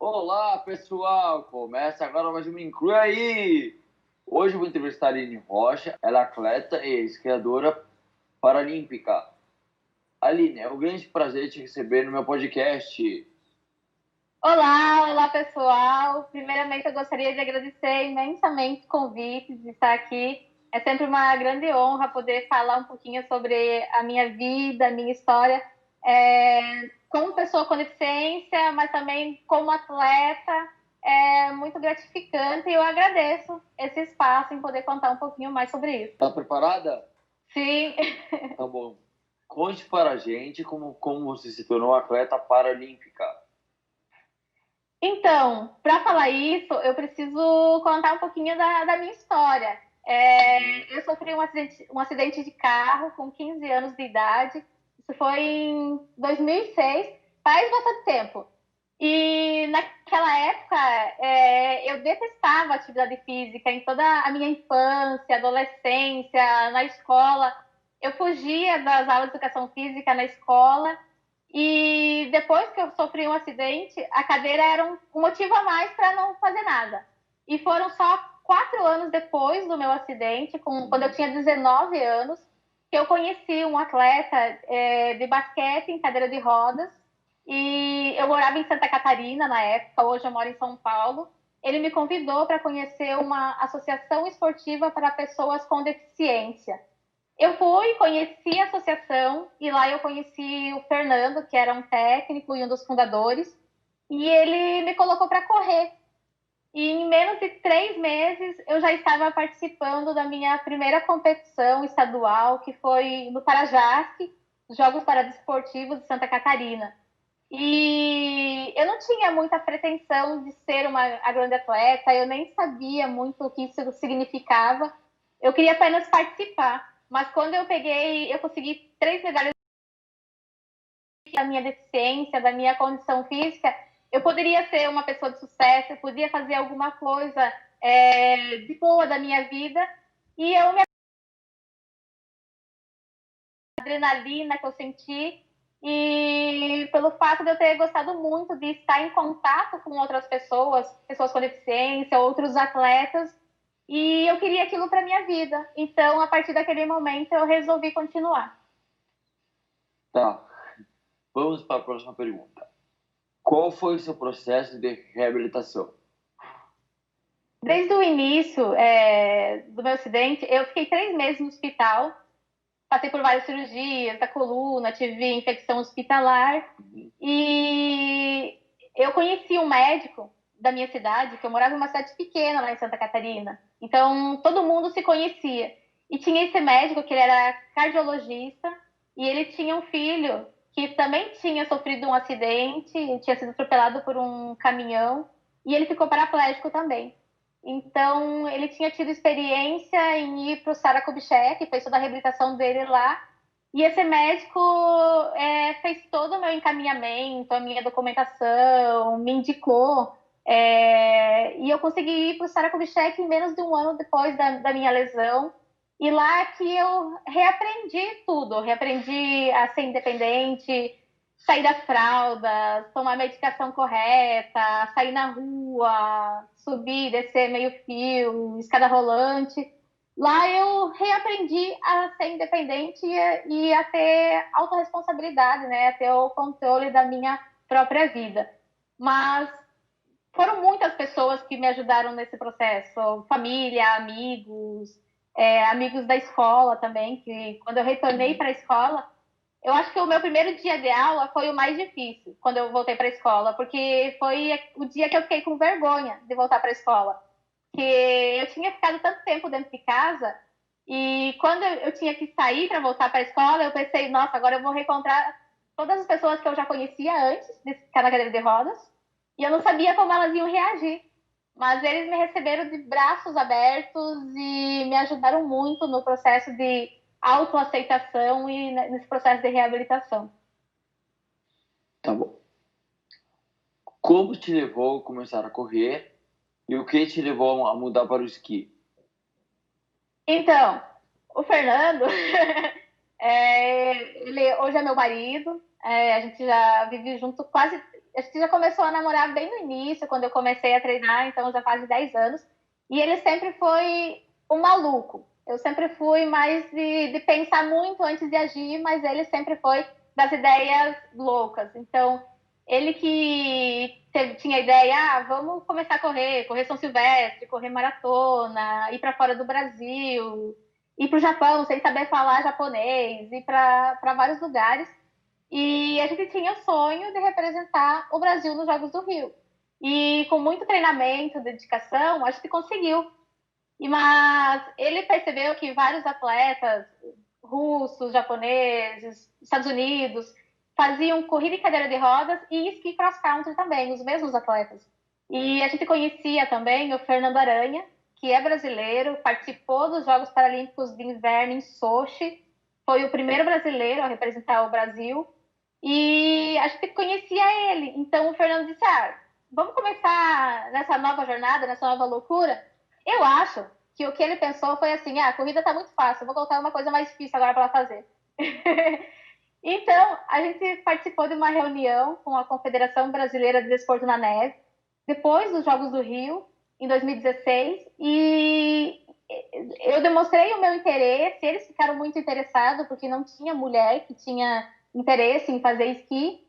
Olá, pessoal! Começa agora mais um Inclui Aí! Hoje eu vou entrevistar a Aline Rocha, ela é atleta e esquiadora paralímpica. Aline, é um grande prazer te receber no meu podcast. Olá pessoal. Primeiramente, eu gostaria de agradecer imensamente o convite de estar aqui. É sempre uma grande honra poder falar um pouquinho sobre a minha vida, a minha história, como pessoa com deficiência, mas também como atleta. É muito gratificante e eu agradeço esse espaço em poder contar um pouquinho mais sobre isso. Tá preparada? Sim. Tá bom. Conte para a gente como você se tornou atleta paralímpica. Então, para falar isso, eu preciso contar um pouquinho da minha história. Eu sofri um acidente de carro com 15 anos de idade. Isso foi em 2006, faz bastante tempo. E naquela época, eu detestava atividade física em toda a minha infância, adolescência, na escola. Eu fugia das aulas de educação física na escola e depois que eu sofri um acidente, a cadeira era um motivo a mais para não fazer nada. E foram só 4 anos depois do meu acidente, quando eu tinha 19 anos, que eu conheci um atleta de basquete em cadeira de rodas. E eu morava em Santa Catarina na época, hoje eu moro em São Paulo. Ele me convidou para conhecer uma associação esportiva para pessoas com deficiência. Eu fui, conheci a associação e lá eu conheci o Fernando, que era um técnico e um dos fundadores, e ele me colocou para correr. E em menos de 3 meses eu já estava participando da minha primeira competição estadual, que foi no Parajasc, Jogos Paradesportivos de Santa Catarina. E eu não tinha muita pretensão de ser a grande atleta, eu nem sabia muito o que isso significava. Eu queria apenas participar. Mas quando eu consegui 3 medalhas da minha deficiência, da minha condição física, eu poderia ser uma pessoa de sucesso, eu podia fazer alguma coisa de boa da minha vida. E eu me adrenalina que eu senti e pelo fato de eu ter gostado muito de estar em contato com outras pessoas, pessoas com deficiência, outros atletas, e eu queria aquilo para minha vida. Então, a partir daquele momento, eu resolvi continuar. Tá, vamos para a próxima pergunta. Qual foi o seu processo de reabilitação? Desde o início do meu acidente, eu fiquei 3 meses no hospital, passei por várias cirurgias da coluna, tive infecção hospitalar e eu conheci um médico da minha cidade, que eu morava em uma cidade pequena lá em Santa Catarina. Então, todo mundo se conhecia. E tinha esse médico que ele era cardiologista e ele tinha um filho que também tinha sofrido um acidente, tinha sido atropelado por um caminhão e ele ficou paraplégico também. Então, ele tinha tido experiência em ir para o Sara Kubitschek, fez toda a reabilitação dele lá. E esse médico fez todo o meu encaminhamento, a minha documentação, me indicou. E eu consegui ir para o Sara Kubitschek em menos de um ano depois da minha lesão. E lá que eu reaprendi tudo, reaprendi a ser independente, sair das fraldas, tomar a medicação correta, sair na rua, subir, descer meio fio, escada rolante. Lá eu reaprendi a ser independente e a ter autorresponsabilidade, né? A ter o controle da minha própria vida. Mas foram muitas pessoas que me ajudaram nesse processo, família, amigos, amigos da escola também, que quando eu retornei para a escola, eu acho que o meu primeiro dia de aula foi o mais difícil, quando eu voltei para a escola, porque foi o dia que eu fiquei com vergonha de voltar para a escola. Porque eu tinha ficado tanto tempo dentro de casa, e quando eu tinha que sair para voltar para a escola, eu pensei, nossa, agora eu vou reencontrar todas as pessoas que eu já conhecia antes de ficar na cadeira de rodas, e eu não sabia como elas iam reagir. Mas eles me receberam de braços abertos e me ajudaram muito no processo de autoaceitação e nesse processo de reabilitação. Tá bom. Como te levou a começar a correr e o que te levou a mudar para o esqui? Então, o Fernando, ele hoje é meu marido, a gente já vive junto quase. a gente já começou a namorar bem no início, quando eu comecei a treinar, então já faz 10 anos. E ele sempre foi um maluco. Eu sempre fui mais de pensar muito antes de agir, mas ele sempre foi das ideias loucas. Então, ele que tinha a ideia, vamos começar a correr São Silvestre, correr maratona, ir para fora do Brasil, ir para o Japão sem saber falar japonês, ir para vários lugares. E a gente tinha o sonho de representar o Brasil nos Jogos do Rio. E com muito treinamento, dedicação, a gente conseguiu. Mas ele percebeu que vários atletas russos, japoneses, Estados Unidos, faziam corrida em cadeira de rodas e esqui cross country também, os mesmos atletas. E a gente conhecia também o Fernando Aranha, que é brasileiro, participou dos Jogos Paralímpicos de Inverno em Sochi, foi o primeiro brasileiro a representar o Brasil, e a gente conhecia ele. Então o Fernando disse, vamos começar nessa nova jornada, nessa nova loucura? Eu acho que o que ele pensou foi assim, a corrida está muito fácil, vou colocar uma coisa mais difícil agora para ela fazer. Então, a gente participou de uma reunião com a Confederação Brasileira de Desporto na Neve, depois dos Jogos do Rio, em 2016, e eu demonstrei o meu interesse, eles ficaram muito interessados, porque não tinha mulher que tinha interesse em fazer esqui,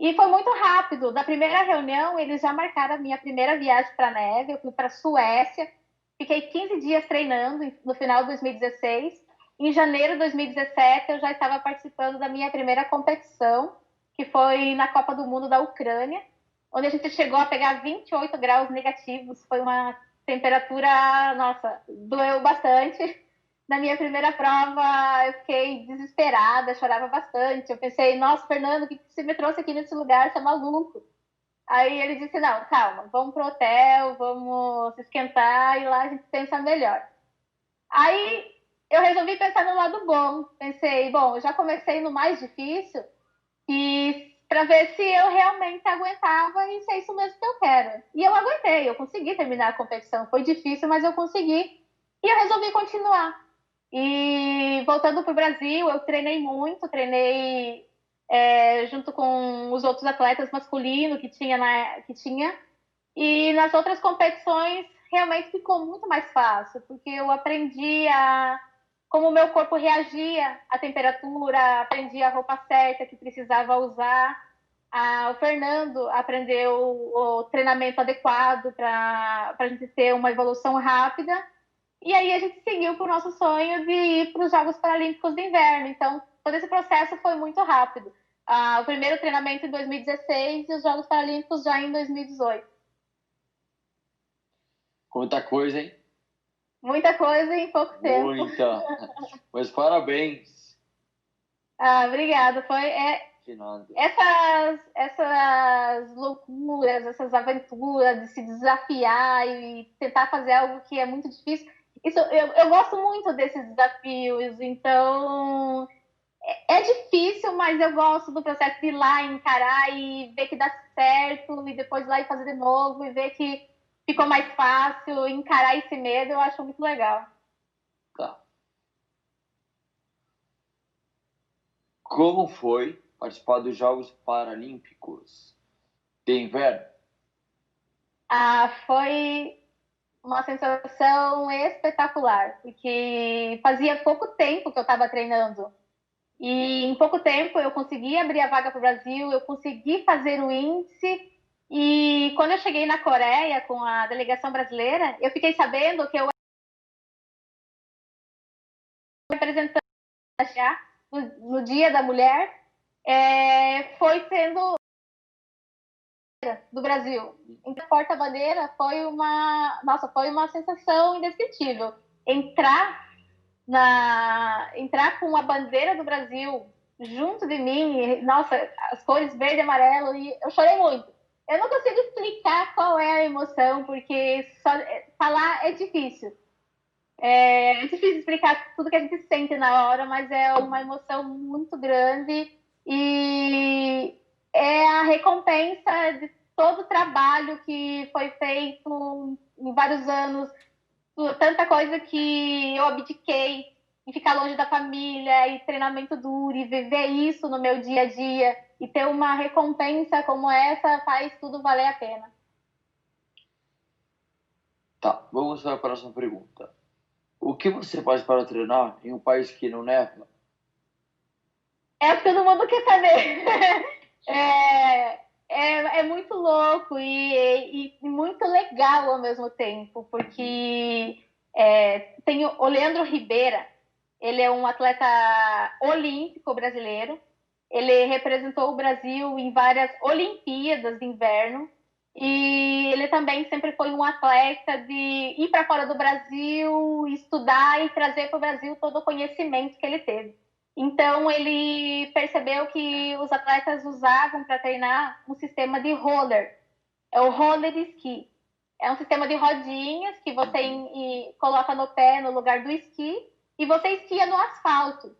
e foi muito rápido. Na primeira reunião, eles já marcaram a minha primeira viagem para a neve, eu fui para a Suécia, fiquei 15 dias treinando no final de 2016. Em janeiro de 2017, eu já estava participando da minha primeira competição, que foi na Copa do Mundo da Ucrânia, onde a gente chegou a pegar 28 graus negativos. Foi uma temperatura, nossa, doeu bastante. Na minha primeira prova, eu fiquei desesperada, chorava bastante. Eu pensei, nossa, Fernando, o que você me trouxe aqui nesse lugar? Você é maluco. Aí ele disse, não, calma, vamos pro hotel, vamos se esquentar e lá a gente pensa melhor. Aí eu resolvi pensar no lado bom. Pensei, bom, eu já comecei no mais difícil e para ver se eu realmente aguentava e se é isso mesmo que eu quero. E eu aguentei, eu consegui terminar a competição. Foi difícil, mas eu consegui. E eu resolvi continuar. E voltando para o Brasil, eu treinei muito, treinei junto com os outros atletas masculinos que tinha. E nas outras competições realmente ficou muito mais fácil, porque eu aprendi como o meu corpo reagia à temperatura, aprendi a roupa certa que precisava usar. O Fernando aprendeu o treinamento adequado para a gente ter uma evolução rápida. E aí a gente seguiu para o nosso sonho de ir para os Jogos Paralímpicos de Inverno. Então, todo esse processo foi muito rápido. O primeiro treinamento em 2016 e os Jogos Paralímpicos já em 2018. Quanta coisa, hein? Muita coisa em pouco tempo. Muita. Mas parabéns. Obrigada. Essas loucuras, essas aventuras de se desafiar e tentar fazer algo que é muito difícil. Eu gosto muito desses desafios, então é difícil, mas eu gosto do processo de ir lá, encarar e ver que dá certo, e depois ir lá e fazer de novo, e ver que ficou mais fácil, encarar esse medo, eu acho muito legal. Tá. Como foi participar dos Jogos Paralímpicos de Inverno? Foi uma sensação espetacular, porque fazia pouco tempo que eu estava treinando. E em pouco tempo eu consegui abrir a vaga para o Brasil, eu consegui fazer o índice. E quando eu cheguei na Coreia com a delegação brasileira, eu fiquei sabendo que eu representando no Dia da Mulher, foi sendo do Brasil. Então, porta-bandeira foi foi uma sensação indescritível. Entrar com a bandeira do Brasil junto de mim, nossa, as cores verde e amarelo, e eu chorei muito. Eu não consigo explicar qual é a emoção, porque só falar é difícil. É difícil explicar tudo que a gente sente na hora, mas é uma emoção muito grande e é a recompensa de todo o trabalho que foi feito em vários anos, tanta coisa que eu abdiquei em ficar longe da família, e treinamento duro, e viver isso no meu dia a dia, e ter uma recompensa como essa faz tudo valer a pena. Tá, vamos para a próxima pergunta. O que você faz para treinar em um país que não neva? É o que todo mundo quer saber. É muito louco e muito legal ao mesmo tempo, porque tem o Leandro Ribeira, ele é um atleta olímpico brasileiro, ele representou o Brasil em várias Olimpíadas de inverno, e ele também sempre foi um atleta de ir para fora do Brasil, estudar e trazer para o Brasil todo o conhecimento que ele teve. Então, ele percebeu que os atletas usavam para treinar um sistema de roller, é o roller ski. É um sistema de rodinhas que você coloca no pé no lugar do esqui e você esquia no asfalto.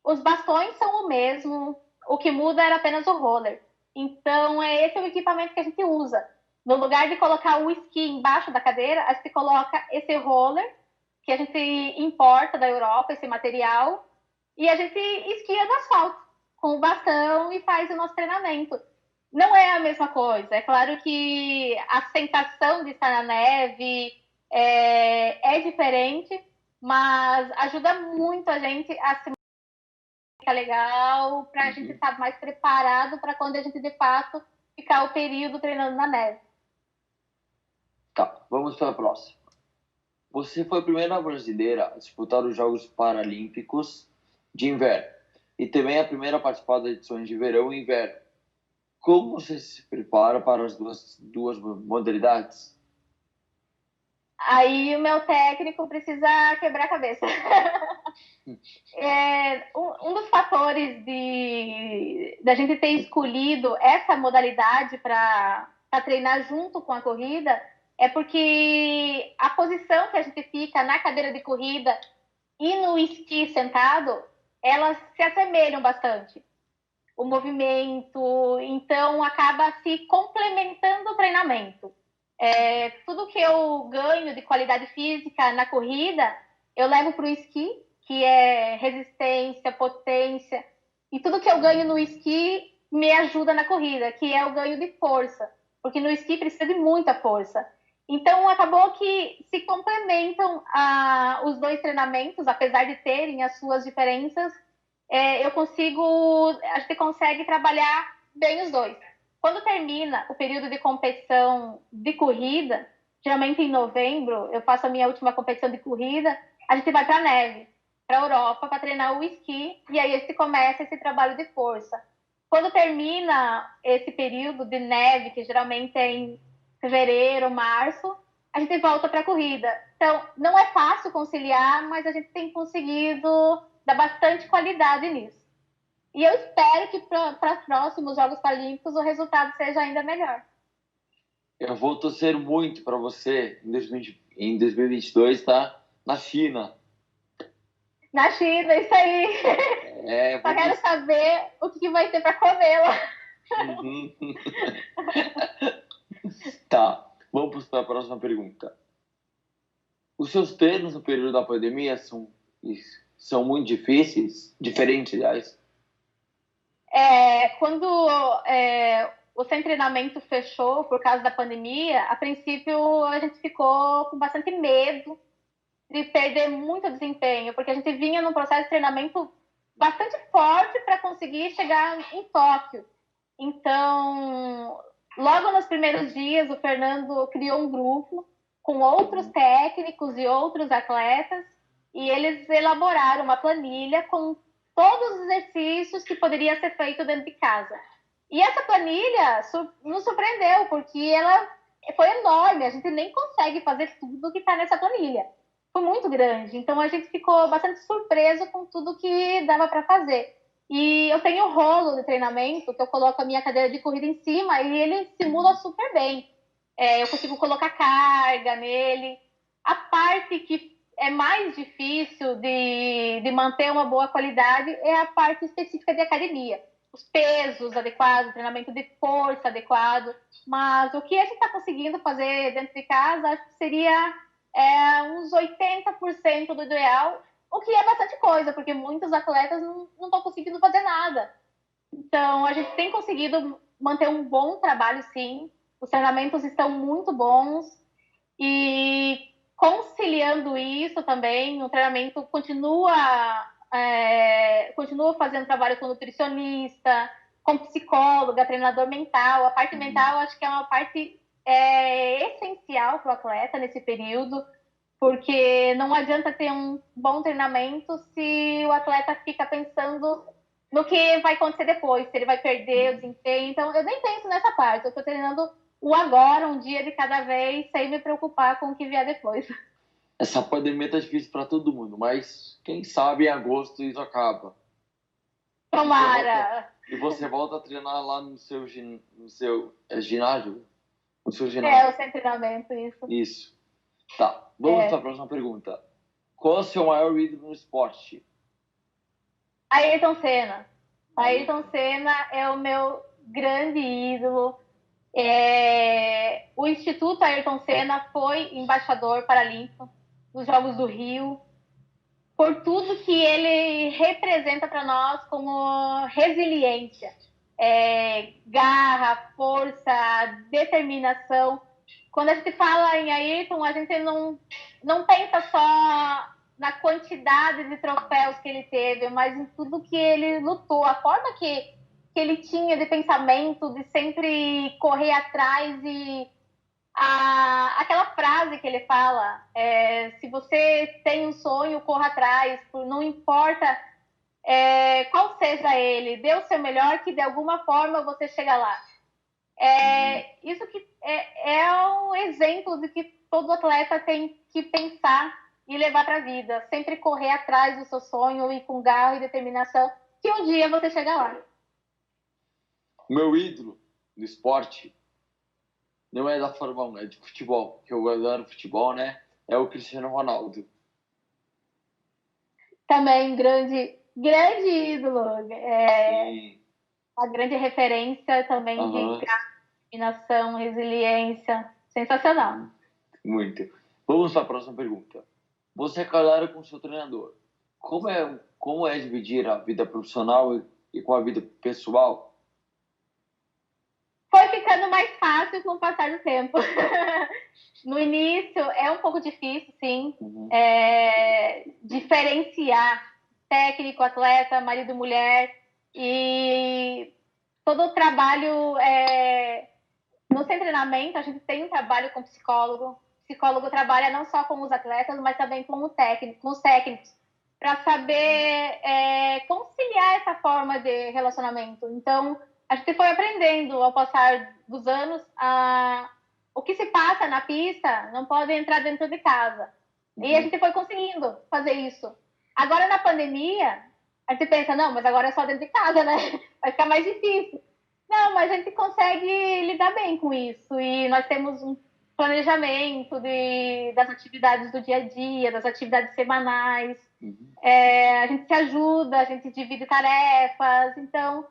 Os bastões são o mesmo, o que muda era apenas o roller. Então, esse é o equipamento que a gente usa. No lugar de colocar o esqui embaixo da cadeira, a gente coloca esse roller, que a gente importa da Europa, esse material, e a gente esquia no asfalto, com o bastão e faz o nosso treinamento. Não é a mesma coisa. É claro que a sensação de estar na neve é diferente, mas ajuda muito a gente a se ficar legal, para a gente estar mais preparado para quando a gente de fato ficar o período treinando na neve. Tá, vamos para a próxima. Você foi a primeira brasileira a disputar os Jogos Paralímpicos de Inverno e também a primeira a participar das edições de verão e inverno. Como você se prepara para as duas modalidades? Aí o meu técnico precisa quebrar a cabeça. Um dos fatores da gente ter escolhido essa modalidade para treinar junto com a corrida é porque a posição que a gente fica na cadeira de corrida e no esqui sentado, elas se assemelham bastante. O movimento, então acaba se complementando o treinamento. Tudo que eu ganho de qualidade física na corrida, eu levo para o esqui, que é resistência, potência, e tudo que eu ganho no esqui me ajuda na corrida, que é o ganho de força, porque no esqui precisa de muita força. Então acabou que se complementam os dois treinamentos, apesar de terem as suas diferenças, a gente consegue trabalhar bem os dois. Quando termina o período de competição de corrida, geralmente em novembro, eu faço a minha última competição de corrida, a gente vai para a neve, para a Europa, para treinar o esqui, e aí começa esse trabalho de força. Quando termina esse período de neve, que geralmente é em fevereiro, março, a gente volta para a corrida. Então, não é fácil conciliar, mas a gente tem conseguido dar bastante qualidade nisso. E eu espero que para os próximos Jogos Paralímpicos o resultado seja ainda melhor. Eu vou torcer muito para você em 2022, tá? Na China. Na China, isso aí. Só quero saber o que vai ter para comer lá. Uhum. Tá, vamos para a próxima pergunta. Os seus treinos no período da pandemia são muito difíceis? Diferentes, aliás? Quando o sem treinamento fechou por causa da pandemia, a princípio a gente ficou com bastante medo de perder muito desempenho, porque a gente vinha num processo de treinamento bastante forte para conseguir chegar em Tóquio. Então, logo nos primeiros dias, o Fernando criou um grupo com outros técnicos e outros atletas, e eles elaboraram uma planilha com todos os exercícios que poderia ser feito dentro de casa. E essa planilha nos surpreendeu, porque ela foi enorme, a gente nem consegue fazer tudo que está nessa planilha. Foi muito grande, então a gente ficou bastante surpreso com tudo que dava para fazer. E eu tenho um rolo de treinamento que eu coloco a minha cadeira de corrida em cima e ele simula super bem. Eu consigo colocar carga nele. A parte que é mais difícil de manter uma boa qualidade é a parte específica de academia. Os pesos adequados, o treinamento de força adequado. Mas o que a gente está conseguindo fazer dentro de casa, acho que seria uns 80% do ideal, o que é bastante coisa, porque muitos atletas não estão conseguindo fazer nada. Então, a gente tem conseguido manter um bom trabalho, sim. Os treinamentos estão muito bons e conciliando isso também, o treinamento continua fazendo trabalho com nutricionista, com psicóloga, treinador mental. A parte mental, acho que é uma parte essencial para o atleta nesse período, porque não adianta ter um bom treinamento se o atleta fica pensando no que vai acontecer depois, se ele vai perder o desempenho. Então, eu nem penso nessa parte. Eu estou treinando o agora, um dia de cada vez, sem me preocupar com o que vier depois. Essa pandemia tá difícil para todo mundo, mas quem sabe em agosto isso acaba. Tomara! E você volta a treinar lá no seu ginásio? No seu É, ginásio. o sem treinamento, isso. Isso. Tá, vamos para a próxima pergunta. Qual é o seu maior ídolo no esporte? Ayrton Senna. Ayrton Senna é o meu grande ídolo. O Instituto Ayrton Senna foi embaixador paralímpico nos Jogos do Rio, por tudo que ele representa para nós como resiliência, garra, força, determinação. Quando a gente fala em Ayrton, a gente não pensa só na quantidade de troféus que ele teve, mas em tudo que ele lutou, a forma que ele tinha de pensamento, de sempre correr atrás e aquela frase que ele fala, se você tem um sonho, corra atrás, não importa qual seja ele, dê o seu melhor que de alguma forma você chega lá. Isso que é um exemplo de que todo atleta tem que pensar e levar para a vida, sempre correr atrás do seu sonho e com garra e determinação, que um dia você chega lá. O meu ídolo no esporte não é da Fórmula 1, é de futebol, que eu adoro futebol, né? É o Cristiano Ronaldo. Também grande ídolo. Sim. Uma grande referência também de determinação, resiliência. Sensacional. Muito. Vamos para a próxima pergunta. Você é casada com seu treinador. Como é dividir a vida profissional e com a vida pessoal? Foi ficando mais fácil com o passar do tempo. No início é um pouco difícil, sim, diferenciar técnico, atleta, marido, mulher, e todo o trabalho no sem treinamento, a gente tem um trabalho com psicólogo. O psicólogo trabalha não só com os atletas, mas também com os técnicos, para saber conciliar essa forma de relacionamento. Então, a gente foi aprendendo ao passar dos anos o que se passa na pista não pode entrar dentro de casa. E a gente foi conseguindo fazer isso. Agora, na pandemia, a gente pensa, não, mas agora é só dentro de casa, né? Vai ficar mais difícil. Não, mas a gente consegue lidar bem com isso. E nós temos um planejamento das atividades do dia a dia, das atividades semanais. A gente se ajuda, a gente divide tarefas. Então,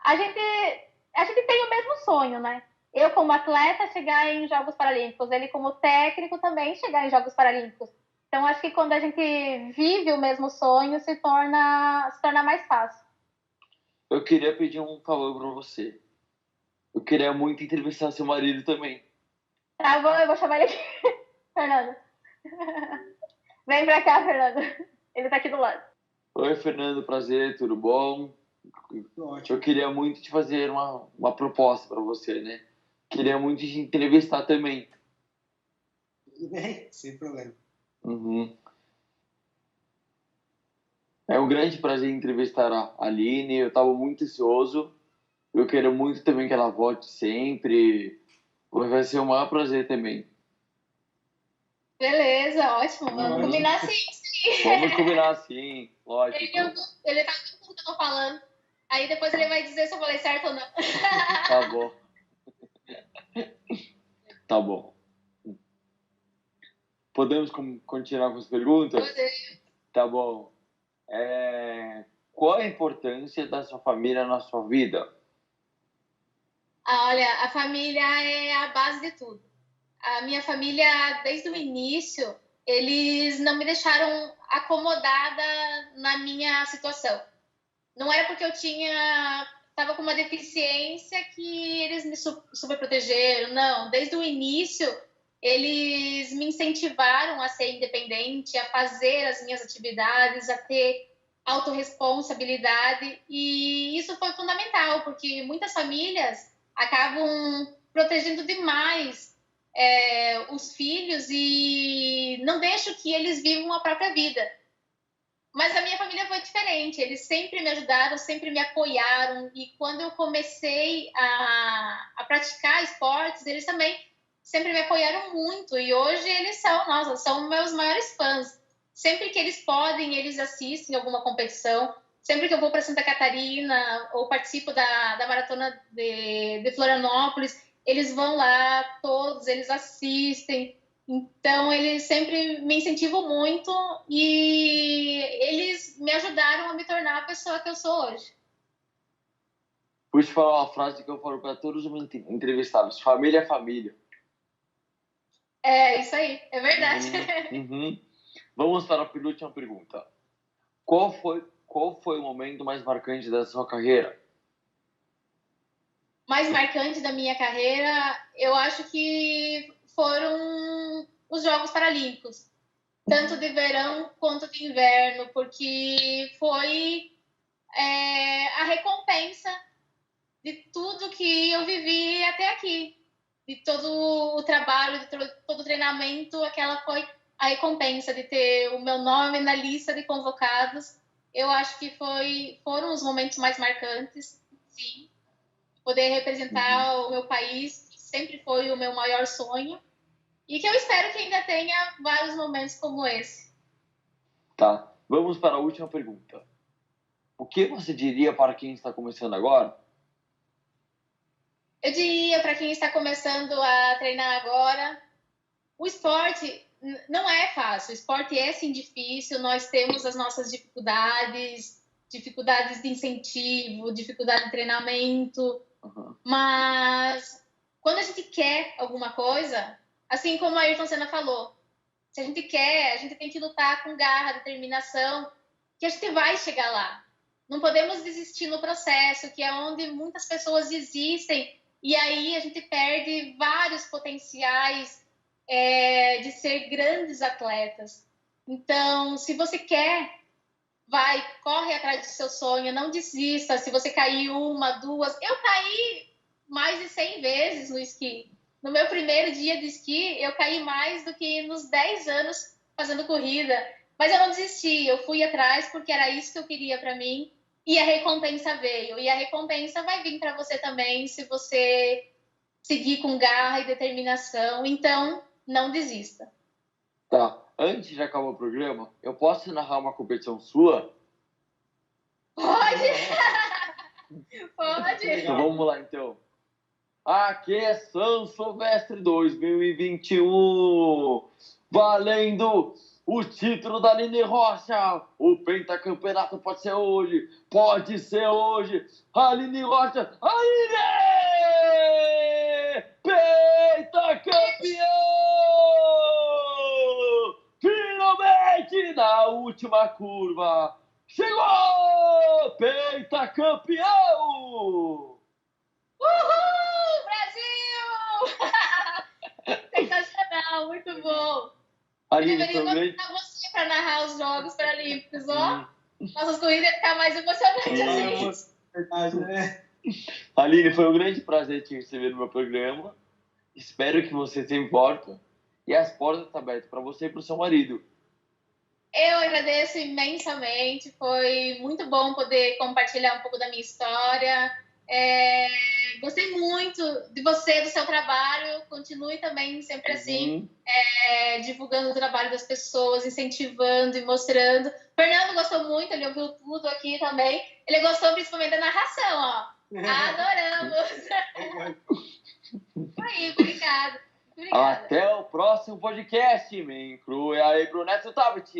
a gente tem o mesmo sonho, né? Eu, como atleta, chegar em Jogos Paralímpicos. Ele, como técnico, também chegar em Jogos Paralímpicos. Então, acho que quando a gente vive o mesmo sonho, se torna mais fácil. Eu queria pedir um favor para você. Eu queria muito entrevistar seu marido também. Tá bom, eu vou chamar ele aqui. Fernando. Vem pra cá, Fernando. Ele tá aqui do lado. Oi, Fernando. Prazer, tudo bom? Eu queria muito te fazer uma proposta para você, né? Queria muito te entrevistar também. Tudo bem, sem problema. É um grande prazer entrevistar a Aline. Eu estava muito ansioso. Eu quero muito também que ela volte sempre. Vai ser um maior prazer também. Beleza, ótimo. Vamos combinar sim. Vamos combinar sim, lógico. Ele tá tudo que eu tô falando. Aí depois ele vai dizer se eu falei certo ou não. Tá bom. Tá bom. Podemos continuar com as perguntas? Podemos. Tá bom. Qual a importância da sua família na sua vida? Olha, a família é a base de tudo. A minha família, desde o início, eles não me deixaram acomodada na minha situação. Não era porque eu estava com uma deficiência que eles me superprotegeram, não. Desde o início, eles me incentivaram a ser independente, a fazer as minhas atividades, a ter autorresponsabilidade, e isso foi fundamental, porque muitas famílias acabam protegendo demais os filhos e não deixam que eles vivam a própria vida. Mas a minha família foi diferente, eles sempre me ajudaram, sempre me apoiaram, e quando eu comecei a praticar esportes, eles também sempre me apoiaram muito, e hoje eles são meus maiores fãs. Sempre que eles podem, eles assistem alguma competição. Sempre que eu vou para Santa Catarina ou participo da Maratona de Florianópolis, eles vão lá, todos, eles assistem. Então, eles sempre me incentivam muito e eles me ajudaram a me tornar a pessoa que eu sou hoje. Vou te falar uma frase que eu falo para todos os entrevistados: família é família. É, isso aí, é verdade. Uhum. Vamos para a penúltima pergunta. Qual foi o momento mais marcante da sua carreira? Mais marcante da minha carreira, eu acho que foram os Jogos Paralímpicos, tanto de verão quanto de inverno, porque foi a recompensa de tudo que eu vivi até aqui, de todo o trabalho, de todo o treinamento. Aquela foi a recompensa de ter o meu nome na lista de convocados. Eu acho que foram os momentos mais marcantes, sim. Poder representar o meu país, que sempre foi o meu maior sonho, e que eu espero que ainda tenha vários momentos como esse. Tá, vamos para a última pergunta. O que você diria para quem está começando agora? Eu diria para quem está começando a treinar agora, o esporte não é fácil, o esporte é sim difícil, nós temos as nossas dificuldades de incentivo, dificuldade de treinamento, mas quando a gente quer alguma coisa, assim como a Ayrton Senna falou, se a gente quer, a gente tem que lutar com garra, determinação, que a gente vai chegar lá. Não podemos desistir no processo, que é onde muitas pessoas desistem, e aí a gente perde vários potenciais de ser grandes atletas. Então, se você quer, corre atrás do seu sonho, não desista. Se você cair uma, duas... Eu caí mais de 100 vezes no esqui. No meu primeiro dia de esqui, eu caí mais do que nos 10 anos fazendo corrida. Mas eu não desisti, eu fui atrás porque era isso que eu queria para mim. E a recompensa veio. E a recompensa vai vir para você também, se você seguir com garra e determinação. Então, não desista. Tá, antes de acabar o programa, eu posso narrar uma competição sua? Pode! Pode! Então vamos lá, então. Aqui é São Silvestre 2021, valendo o título da Aline Rocha. O pentacampeonato pode ser hoje, Aline Rocha, Aline! Pentacampeão! Finalmente, na última curva, chegou! Pentacampeão! Uhul! Brasil! Sensacional, muito bom. Aline, Eu deveria botar você para narrar os Jogos Paralímpicos, ó. Nossas corridas iam ficar mais emocionantes assim. Verdade, né? Aline, foi um grande prazer te receber no meu programa. Espero que você se importe. E as portas estão abertas para você e para o seu marido. Eu agradeço imensamente. Foi muito bom poder compartilhar um pouco da minha história. Gostei muito de você, do seu trabalho. Continue também sempre assim, divulgando o trabalho das pessoas, incentivando e mostrando. Fernando gostou muito, ele ouviu tudo aqui também. Ele gostou principalmente da narração, ó. Adoramos! Aí, obrigada. Até o próximo podcast. Me inclui aí, Bruneto Tabet.